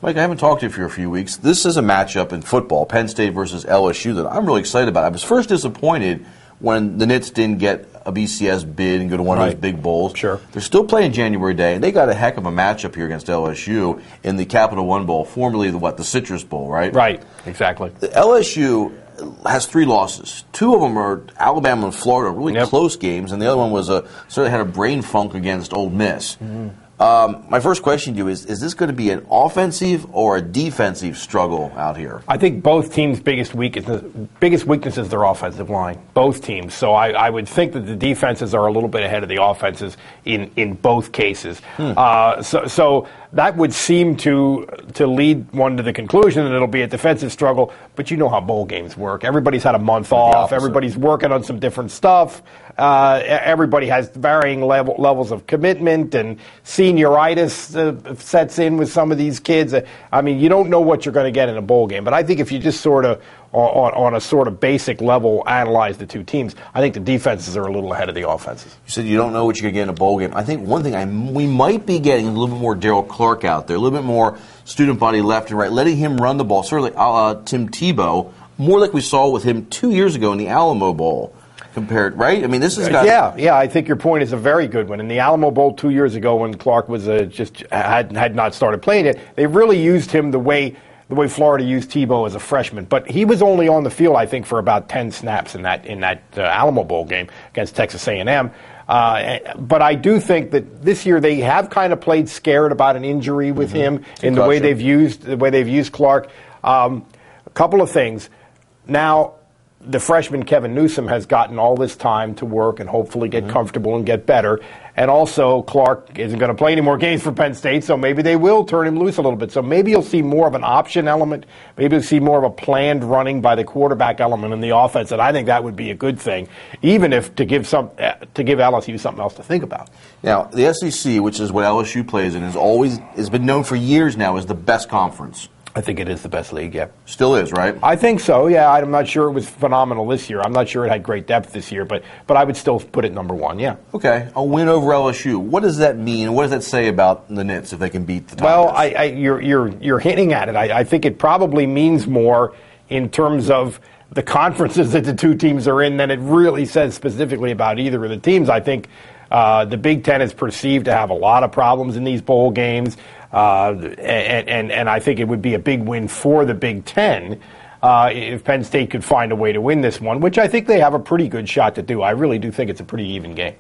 Mike, I haven't talked to you for a few weeks. This is a matchup in football, Penn State versus LSU, that I'm really excited about. I was first disappointed when the Nits didn't get a BCS bid and go to one of those big bowls. Sure. They're still playing January Day, and they got a heck of a matchup here against LSU in the Capital One Bowl, formerly the Citrus Bowl, right? Right, exactly. The LSU has 3 losses. 2 of them are Alabama and Florida, really close games, and the other one was certainly had a brain funk against Ole Miss. Mm-hmm. My first question to you is this going to be an offensive or a defensive struggle out here? I think both teams' biggest weakness is their offensive line, both teams. So I would think that the defenses are a little bit ahead of the offenses in both cases. So that would seem to lead one to the conclusion that it'll be a defensive struggle, but you know how bowl games work. Everybody's had a month off. Everybody's working on some different stuff. Everybody has varying levels of commitment, and senioritis sets in with some of these kids. I mean, you don't know what you're going to get in a bowl game, but I think if you just sort of, on a sort of basic level, analyze the two teams, I think the defenses are a little ahead of the offenses. You said you don't know what you're going to get in a bowl game. I think one thing we might be getting a little bit more Daryl Clark out there, a little bit more student body left and right, letting him run the ball, sort of like Tim Tebow, more like we saw with him 2 years ago in the Alamo Bowl. Compared, right? I mean, this is yeah. I think your point is a very good one. In the Alamo Bowl 2 years ago, when Clark was just had not started playing it, they really used him the way Florida used Tebow as a freshman. But he was only on the field, I think, for about 10 snaps in that Alamo Bowl game against Texas A&M. But I do think that this year they have kind of played scared about an injury with him in the way they've used Clark. A couple of things now. The freshman Kevin Newsom has gotten all this time to work and hopefully get comfortable and get better. And also, Clark isn't going to play any more games for Penn State, so maybe they will turn him loose a little bit. So maybe you'll see more of an option element. Maybe you'll see more of a planned running by the quarterback element in the offense, and I think that would be a good thing, even if to give LSU something else to think about. Now, the SEC, which is what LSU plays in, has been known for years now as the best conference. I think it is the best league, yeah. Still is, right? I think so, yeah. I'm not sure it was phenomenal this year. I'm not sure it had great depth this year, but I would still put it number 1, yeah. Okay, a win over LSU. What does that mean? What does that say about the Nits if they can beat the Tigers? Well, you're hinting at it. I think it probably means more in terms of the conferences that the two teams are in than it really says specifically about either of the teams. I think the Big Ten is perceived to have a lot of problems in these bowl games. And I think it would be a big win for the Big Ten if Penn State could find a way to win this one, which I think they have a pretty good shot to do. I really do think it's a pretty even game.